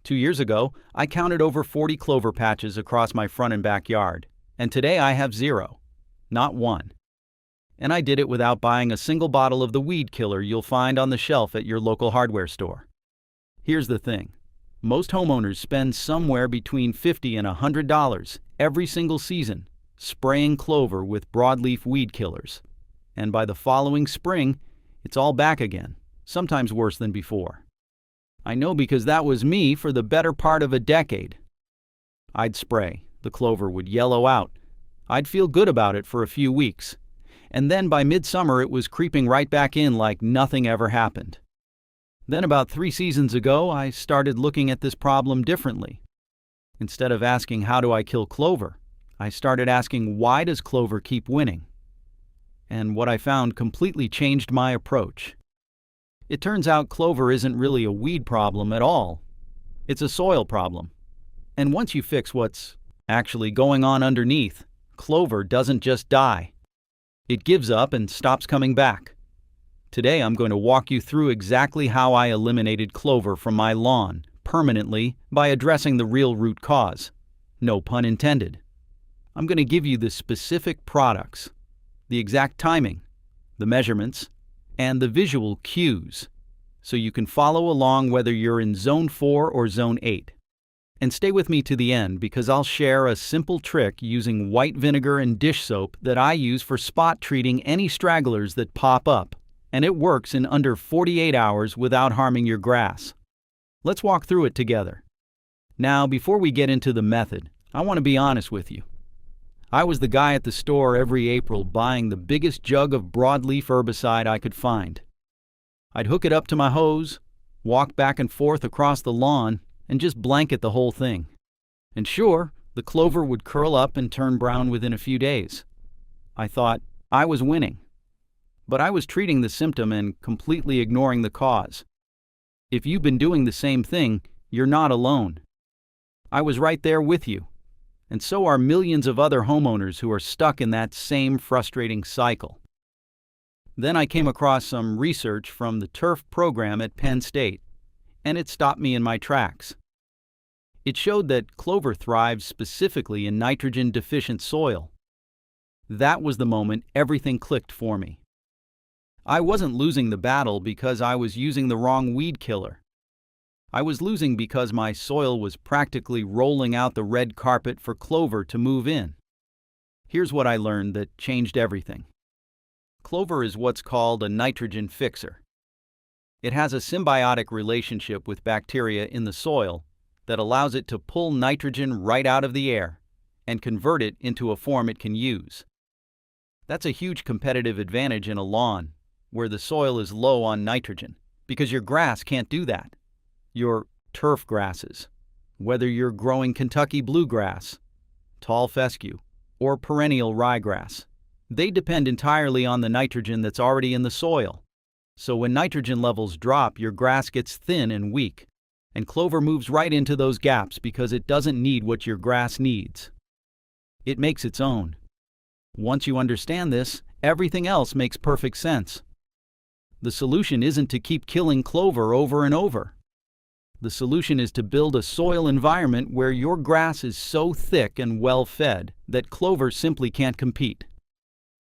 2 years ago, I counted over 40 clover patches across my front and backyard, and today I have 0. Not one. And I did it without buying a single bottle of the weed killer you'll find on the shelf at your local hardware store. Here's the thing. Most homeowners spend somewhere between $50 and $100 every single season spraying clover with broadleaf weed killers. And by the following spring, it's all back again, sometimes worse than before. I know because that was me for the better part of a decade. I'd spray, the clover would yellow out. I'd feel good about it for a few weeks. And then by midsummer it was creeping right back in like nothing ever happened. Then about 3 seasons ago, I started looking at this problem differently. Instead of asking how do I kill clover, I started asking why does clover keep winning? And what I found completely changed my approach. It turns out clover isn't really a weed problem at all. It's a soil problem. And once you fix what's actually going on underneath, clover doesn't just die. It gives up and stops coming back. Today I'm going to walk you through exactly how I eliminated clover from my lawn permanently by addressing the real root cause. No pun intended. I'm going to give you the specific products, the exact timing, the measurements, and the visual cues, so you can follow along whether you're in Zone 4 or Zone 8. And stay with me to the end because I'll share a simple trick using white vinegar and dish soap that I use for spot treating any stragglers that pop up, and it works in under 48 hours without harming your grass. Let's walk through it together. Now, before we get into the method, I want to be honest with you. I was the guy at the store every April buying the biggest jug of broadleaf herbicide I could find. I'd hook it up to my hose, walk back and forth across the lawn, and just blanket the whole thing. And sure, the clover would curl up and turn brown within a few days. I thought I was winning. But I was treating the symptom and completely ignoring the cause. If you've been doing the same thing, you're not alone. I was right there with you. And so are millions of other homeowners who are stuck in that same frustrating cycle. Then I came across some research from the turf program at Penn State, and it stopped me in my tracks. It showed that clover thrives specifically in nitrogen-deficient soil. That was the moment everything clicked for me. I wasn't losing the battle because I was using the wrong weed killer. I was losing because my soil was practically rolling out the red carpet for clover to move in. Here's what I learned that changed everything. Clover is what's called a nitrogen fixer. It has a symbiotic relationship with bacteria in the soil that allows it to pull nitrogen right out of the air and convert it into a form it can use. That's a huge competitive advantage in a lawn where the soil is low on nitrogen, because your grass can't do that. Your turf grasses, whether you're growing Kentucky bluegrass, tall fescue, or perennial ryegrass, they depend entirely on the nitrogen that's already in the soil. So when nitrogen levels drop, your grass gets thin and weak, and clover moves right into those gaps because it doesn't need what your grass needs. It makes its own. Once you understand this, everything else makes perfect sense. The solution isn't to keep killing clover over and over. The solution is to build a soil environment where your grass is so thick and well-fed that clover simply can't compete.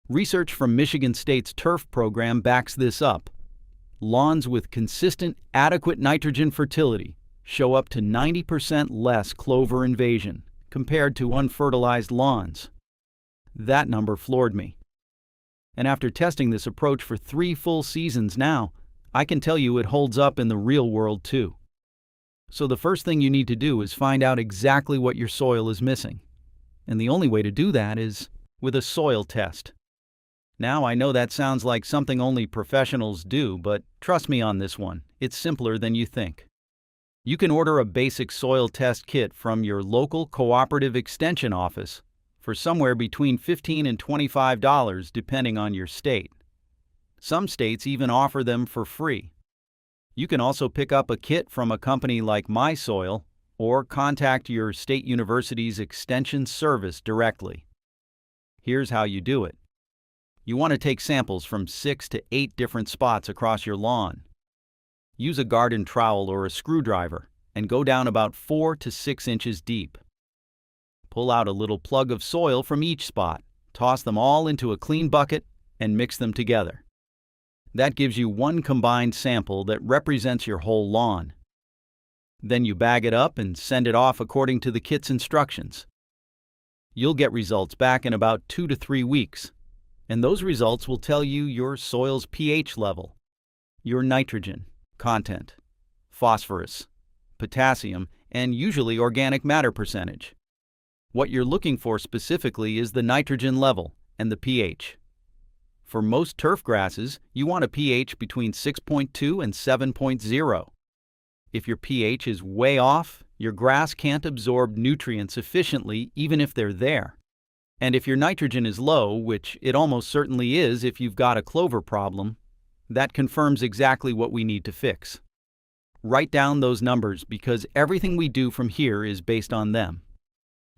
Research from Michigan State's turf program backs this up. Lawns with consistent, adequate nitrogen fertility show up to 90% less clover invasion compared to unfertilized lawns. That number floored me. And after testing this approach for 3 full seasons now, I can tell you it holds up in the real world too. So the first thing you need to do is find out exactly what your soil is missing. And the only way to do that is with a soil test. Now, I know that sounds like something only professionals do, but trust me on this one, it's simpler than you think. You can order a basic soil test kit from your local cooperative extension office for somewhere between $15 and $25 depending on your state. Some states even offer them for free. You can also pick up a kit from a company like My Soil or contact your state university's extension service directly. Here's how you do it. You want to take samples from 6 to 8 different spots across your lawn. Use a garden trowel or a screwdriver and go down about 4 to 6 inches deep. Pull out a little plug of soil from each spot, toss them all into a clean bucket, and mix them together. That gives you one combined sample that represents your whole lawn. Then you bag it up and send it off according to the kit's instructions. You'll get results back in about 2 to 3 weeks, and those results will tell you your soil's pH level, your nitrogen content, phosphorus, potassium, and usually organic matter percentage. What you're looking for specifically is the nitrogen level and the pH. For most turf grasses, you want a pH between 6.2 and 7.0. If your pH is way off, your grass can't absorb nutrients efficiently even if they're there. And if your nitrogen is low, which it almost certainly is if you've got a clover problem, that confirms exactly what we need to fix. Write down those numbers because everything we do from here is based on them.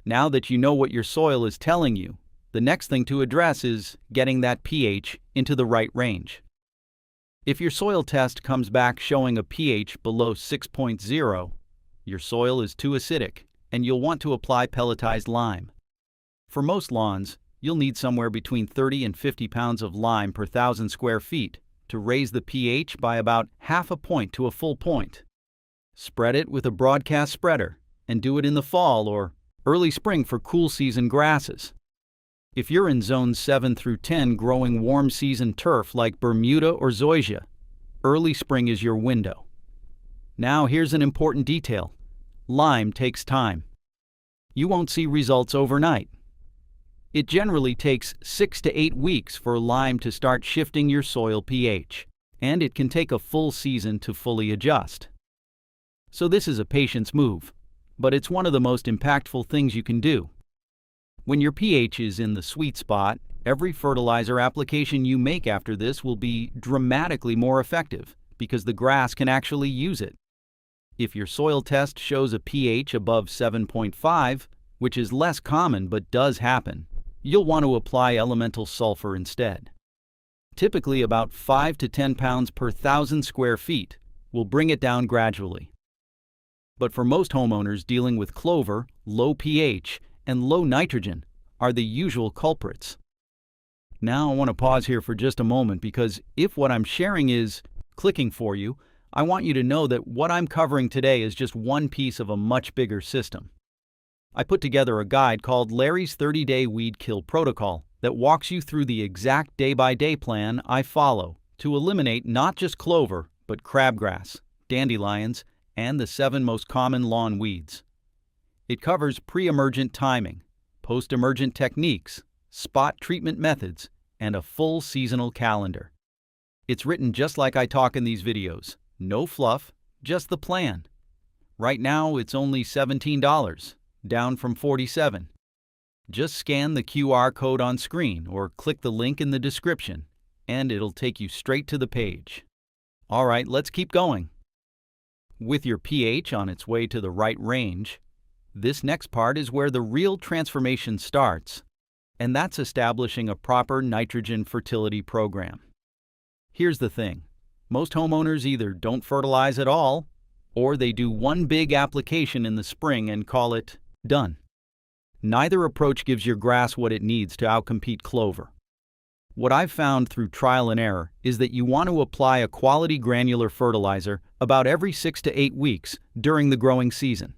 Now that you know what your soil is telling you, the next thing to address is getting that pH into the right range. If your soil test comes back showing a pH below 6.0, your soil is too acidic and you'll want to apply pelletized lime. For most lawns, you'll need somewhere between 30 and 50 pounds of lime per 1,000 square feet to raise the pH by about half a point to a full point. Spread it with a broadcast spreader and do it in the fall or early spring for cool season grasses. If you're in zones 7 through 10 growing warm season turf like Bermuda or Zoysia, early spring is your window. Now here's an important detail. Lime takes time. You won't see results overnight. It generally takes 6 to 8 weeks for lime to start shifting your soil pH, and it can take a full season to fully adjust. So this is a patience move, but it's one of the most impactful things you can do. When your pH is in the sweet spot, every fertilizer application you make after this will be dramatically more effective because the grass can actually use it. If your soil test shows a pH above 7.5, which is less common but does happen, you'll want to apply elemental sulfur instead. Typically about 5 to 10 pounds per 1,000 square feet will bring it down gradually. But for most homeowners dealing with clover, low pH and low nitrogen are the usual culprits. Now I want to pause here for just a moment because if what I'm sharing is clicking for you, I want you to know that what I'm covering today is just one piece of a much bigger system. I put together a guide called Larry's 30-Day Weed Kill Protocol that walks you through the exact day-by-day plan I follow to eliminate not just clover, but crabgrass, dandelions, and the 7 most common lawn weeds. It covers pre-emergent timing, post-emergent techniques, spot treatment methods, and a full seasonal calendar. It's written just like I talk in these videos. No fluff, just the plan. Right now it's only $17, down from $47. Just scan the QR code on screen or click the link in the description, and it'll take you straight to the page. All right, let's keep going. With your pH on its way to the right range, this next part is where the real transformation starts, and that's establishing a proper nitrogen fertility program. Here's the thing. Most homeowners either don't fertilize at all, or they do one big application in the spring and call it done. Neither approach gives your grass what it needs to outcompete clover. What I've found through trial and error is that you want to apply a quality granular fertilizer about every 6 to 8 weeks during the growing season.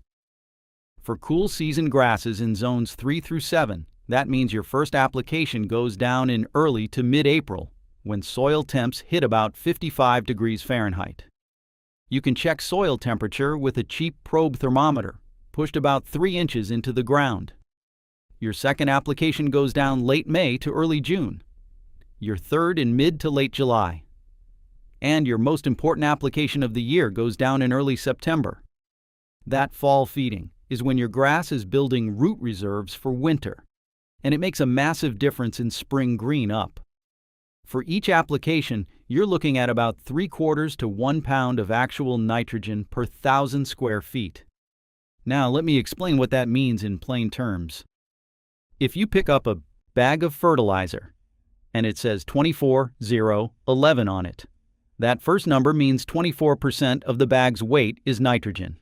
For cool season grasses in zones 3 through 7, that means your first application goes down in early to mid-April, when soil temps hit about 55 degrees Fahrenheit. You can check soil temperature with a cheap probe thermometer, pushed about 3 inches into the ground. Your second application goes down late May to early June. Your third in mid to late July. And your most important application of the year goes down in early September. That fall feeding is when your grass is building root reserves for winter, and it makes a massive difference in spring green up. For each application, you're looking at about 3/4 to 1 pound of actual nitrogen per 1,000 square feet. Now let me explain what that means in plain terms. If you pick up a bag of fertilizer and it says 24-0-11 on it, that first number means 24% of the bag's weight is nitrogen.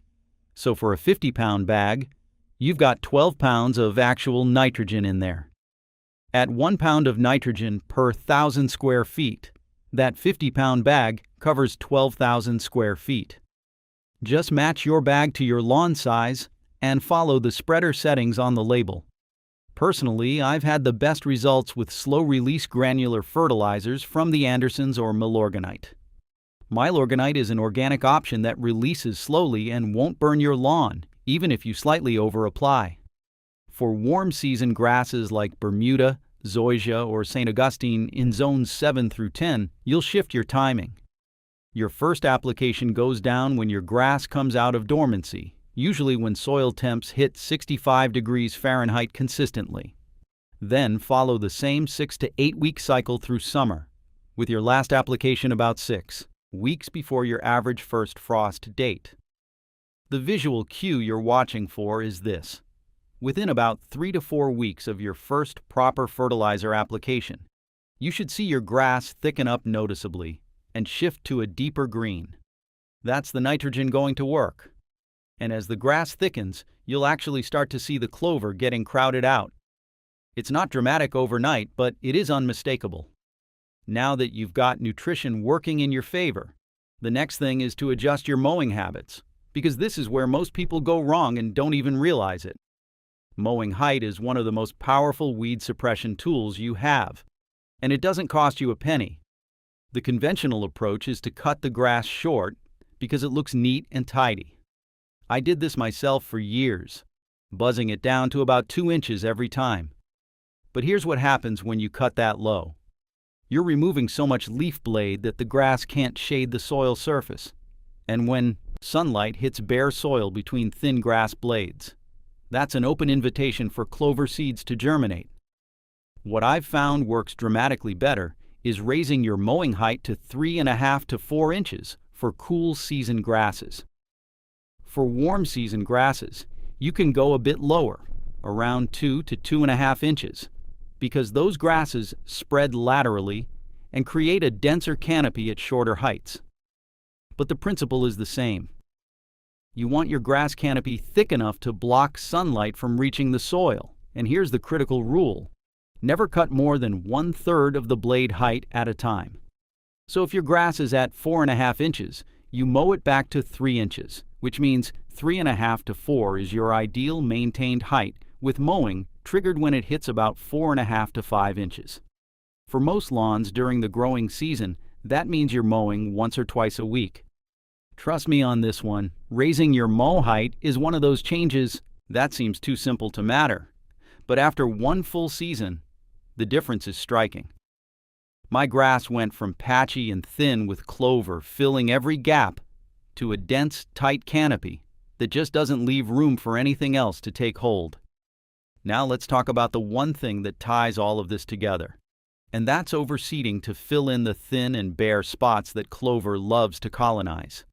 So for a 50-pound bag, you've got 12 pounds of actual nitrogen in there. At 1 pound of nitrogen per 1,000 square feet, that 50-pound bag covers 12,000 square feet. Just match your bag to your lawn size and follow the spreader settings on the label. Personally, I've had the best results with slow-release granular fertilizers from the Andersons or Milorganite. Milorganite is an organic option that releases slowly and won't burn your lawn, even if you slightly over-apply. For warm-season grasses like Bermuda, Zoysia, or St. Augustine in zones 7 through 10, you'll shift your timing. Your first application goes down when your grass comes out of dormancy, usually when soil temps hit 65 degrees Fahrenheit consistently. Then follow the same 6 to 8 week cycle through summer, with your last application about 6 weeks before your average first frost date. The visual cue you're watching for is this. Within about 3 to 4 weeks of your first proper fertilizer application, you should see your grass thicken up noticeably and shift to a deeper green. That's the nitrogen going to work. And as the grass thickens, you'll actually start to see the clover getting crowded out. It's not dramatic overnight, but it is unmistakable. Now that you've got nutrition working in your favor, the next thing is to adjust your mowing habits, because this is where most people go wrong and don't even realize it. Mowing height is one of the most powerful weed suppression tools you have, and it doesn't cost you a penny. The conventional approach is to cut the grass short because it looks neat and tidy. I did this myself for years, buzzing it down to about 2 inches every time. But here's what happens when you cut that low. You're removing so much leaf blade that the grass can't shade the soil surface. And when sunlight hits bare soil between thin grass blades, that's an open invitation for clover seeds to germinate. What I've found works dramatically better is raising your mowing height to 3.5 to 4 inches for cool season grasses. For warm season grasses, you can go a bit lower, around 2 to 2.5 inches, because those grasses spread laterally and create a denser canopy at shorter heights. But the principle is the same. You want your grass canopy thick enough to block sunlight from reaching the soil, and here's the critical rule. Never cut more than 1/3 of the blade height at a time. So if your grass is at 4.5 inches, you mow it back to 3 inches, which means 3.5 to 4 is your ideal maintained height, with mowing triggered when it hits about 4.5 to 5 inches. For most lawns during the growing season, that means you're mowing once or twice a week. Trust me on this one, raising your mow height is one of those changes that seems too simple to matter. But after one full season, the difference is striking. My grass went from patchy and thin with clover filling every gap to a dense, tight canopy that just doesn't leave room for anything else to take hold. Now let's talk about the one thing that ties all of this together, and that's overseeding to fill in the thin and bare spots that clover loves to colonize.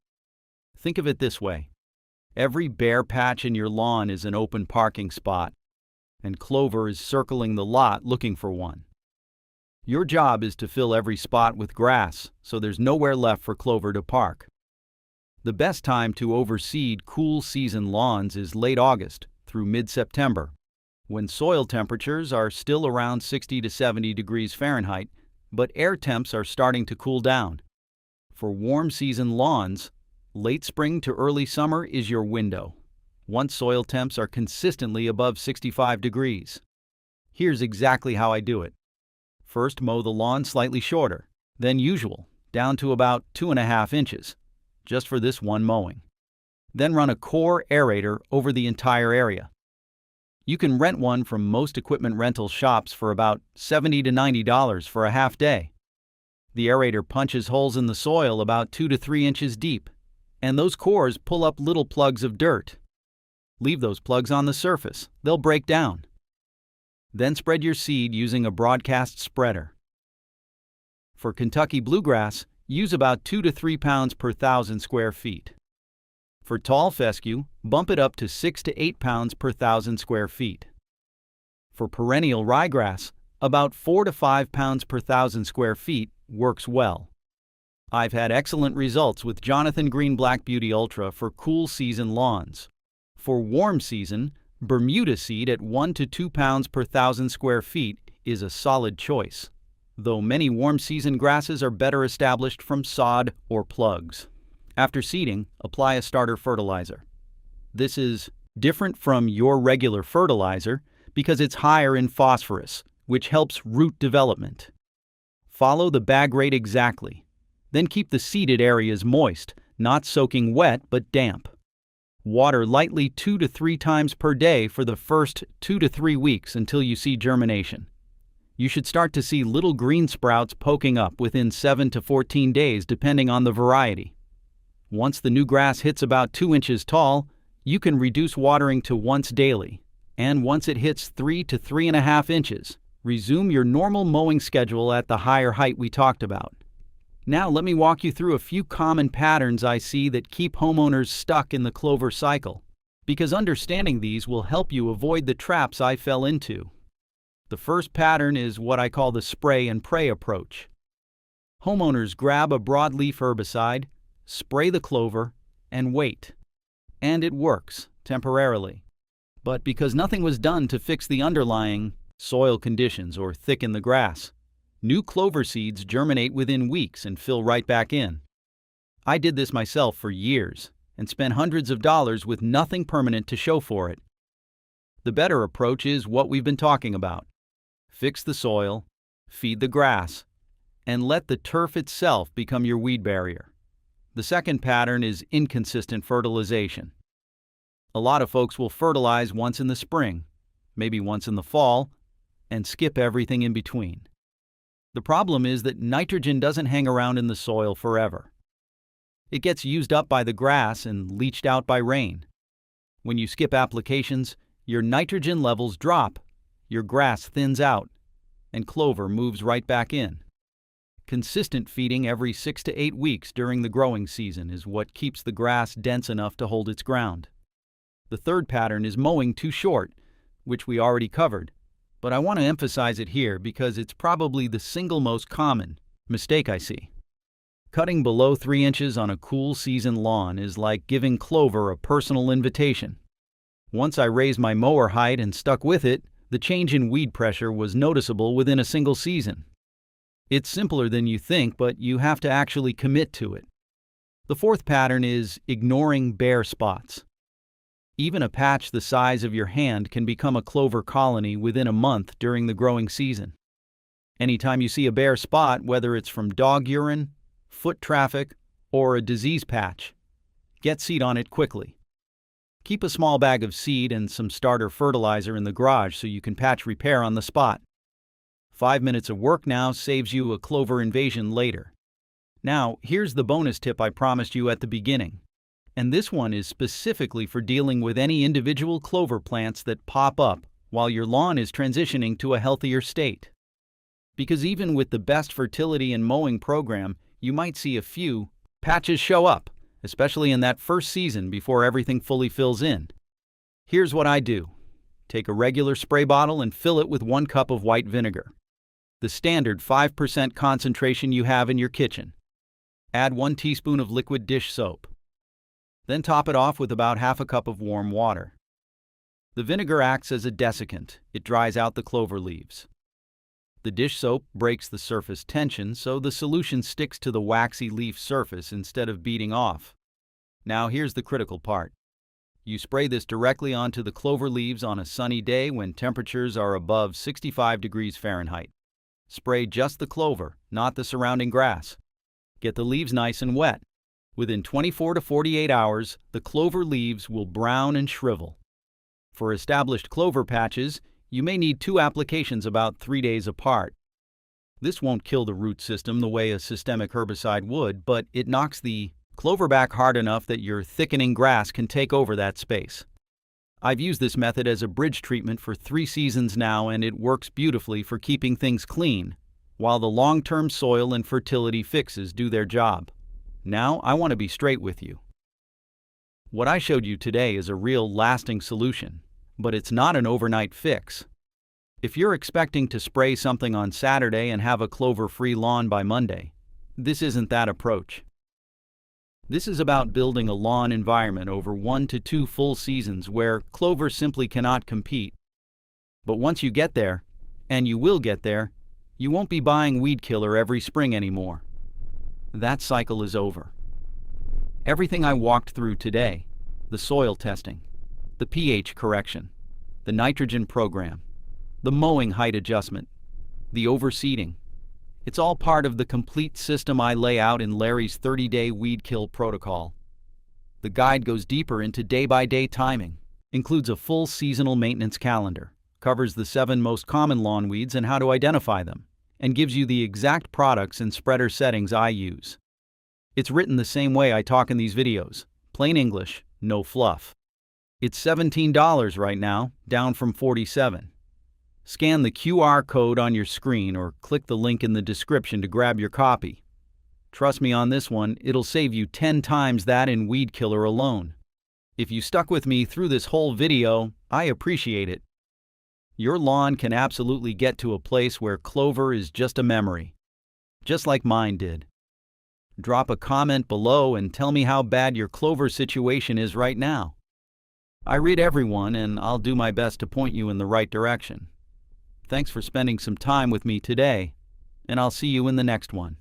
Think of it this way. Every bare patch in your lawn is an open parking spot, and clover is circling the lot looking for one. Your job is to fill every spot with grass, so there's nowhere left for clover to park. The best time to overseed cool season lawns is late August through mid-September, when soil temperatures are still around 60 to 70 degrees Fahrenheit, but air temps are starting to cool down. For warm season lawns, late spring to early summer is your window, once soil temps are consistently above 65 degrees. Here's exactly how I do it. First, mow the lawn slightly shorter than usual, down to about 2.5 inches, just for this one mowing. Then run a core aerator over the entire area. You can rent one from most equipment rental shops for about $70 to $90 for a half day. The aerator punches holes in the soil about 2 to 3 inches deep, and those cores pull up little plugs of dirt. Leave those plugs on the surface. They'll break down. Then spread your seed using a broadcast spreader. For Kentucky bluegrass, use about 2 to 3 pounds per 1,000 square feet. For tall fescue, bump it up to 6 to 8 pounds per 1,000 square feet. For perennial ryegrass, about 4 to 5 pounds per 1,000 square feet works well. I've had excellent results with Jonathan Green Black Beauty Ultra for cool season lawns. For warm season, Bermuda seed at 1 to 2 pounds per 1,000 square feet is a solid choice, though many warm season grasses are better established from sod or plugs. After seeding, apply a starter fertilizer. This is different from your regular fertilizer because it's higher in phosphorus, which helps root development. Follow the bag rate exactly. Then keep the seeded areas moist, not soaking wet but damp. Water lightly 2 to 3 times per day for the first 2 to 3 weeks until you see germination. You should start to see little green sprouts poking up within 7 to 14 days depending on the variety. Once the new grass hits about 2 inches tall, you can reduce watering to once daily, and once it hits 3 to 3.5 inches, resume your normal mowing schedule at the higher height we talked about. Now let me walk you through a few common patterns I see that keep homeowners stuck in the clover cycle, because understanding these will help you avoid the traps I fell into. The first pattern is what I call the spray and pray approach. Homeowners grab a broadleaf herbicide, spray the clover, and wait. And it works, temporarily. But because nothing was done to fix the underlying soil conditions or thicken the grass, new clover seeds germinate within weeks and fill right back in. I did this myself for years and spent hundreds of dollars with nothing permanent to show for it. The better approach is what we've been talking about. Fix the soil, feed the grass, and let the turf itself become your weed barrier. The second pattern is inconsistent fertilization. A lot of folks will fertilize once in the spring, maybe once in the fall, and skip everything in between. The problem is that nitrogen doesn't hang around in the soil forever. It gets used up by the grass and leached out by rain. When you skip applications, your nitrogen levels drop, your grass thins out, and clover moves right back in. Consistent feeding every 6 to 8 weeks during the growing season is what keeps the grass dense enough to hold its ground. The third pattern is mowing too short, which we already covered, but I want to emphasize it here because it's probably the single most common mistake I see. Cutting below 3 inches on a cool season lawn is like giving clover a personal invitation. Once I raised my mower height and stuck with it, the change in weed pressure was noticeable within a single season. It's simpler than you think, but you have to actually commit to it. The fourth pattern is ignoring bare spots. Even a patch the size of your hand can become a clover colony within a month during the growing season. Anytime you see a bare spot, whether it's from dog urine, foot traffic, or a disease patch, get seed on it quickly. Keep a small bag of seed and some starter fertilizer in the garage so you can patch repair on the spot. 5 minutes of work now saves you a clover invasion later. Now, here's the bonus tip I promised you at the beginning. And this one is specifically for dealing with any individual clover plants that pop up while your lawn is transitioning to a healthier state. Because even with the best fertility and mowing program, you might see a few patches show up, especially in that first season before everything fully fills in. Here's what I do. Take a regular spray bottle and fill it with 1 cup of white vinegar, the standard 5% concentration you have in your kitchen. Add 1 teaspoon of liquid dish soap. Then top it off with about half a cup of warm water. The vinegar acts as a desiccant. It dries out the clover leaves. The dish soap breaks the surface tension so the solution sticks to the waxy leaf surface instead of beading off. Now here's the critical part. You spray this directly onto the clover leaves on a sunny day when temperatures are above 65 degrees Fahrenheit. Spray just the clover, not the surrounding grass. Get the leaves nice and wet. Within 24 to 48 hours, the clover leaves will brown and shrivel. For established clover patches, you may need 2 applications about 3 days apart. This won't kill the root system the way a systemic herbicide would, but it knocks the clover back hard enough that your thickening grass can take over that space. I've used this method as a bridge treatment for 3 seasons now, and it works beautifully for keeping things clean, while the long-term soil and fertility fixes do their job. Now, I want to be straight with you. What I showed you today is a real lasting solution, but it's not an overnight fix. If you're expecting to spray something on Saturday and have a clover-free lawn by Monday, This isn't that approach. This is about building a lawn environment over 1 to 2 full seasons where clover simply cannot compete. But once you get there, and you will get there, you won't be buying weed killer every spring anymore. That cycle is over. Everything I walked through today, the soil testing, the pH correction, the nitrogen program, the mowing height adjustment, the overseeding, it's all part of the complete system I lay out in Larry's 30-day weed kill protocol. The guide goes deeper into day-by-day timing, includes a full seasonal maintenance calendar, covers the 7 most common lawn weeds and how to identify them, and gives you the exact products and spreader settings I use. It's written the same way I talk in these videos, plain English, no fluff. It's $17 right now, down from $47. Scan the QR code on your screen or click the link in the description to grab your copy. Trust me on this one, it'll save you 10 times that in weed killer alone. If you stuck with me through this whole video, I appreciate it. Your lawn can absolutely get to a place where clover is just a memory, just like mine did. Drop a comment below and tell me how bad your clover situation is right now. I read everyone and I'll do my best to point you in the right direction. Thanks for spending some time with me today, and I'll see you in the next one.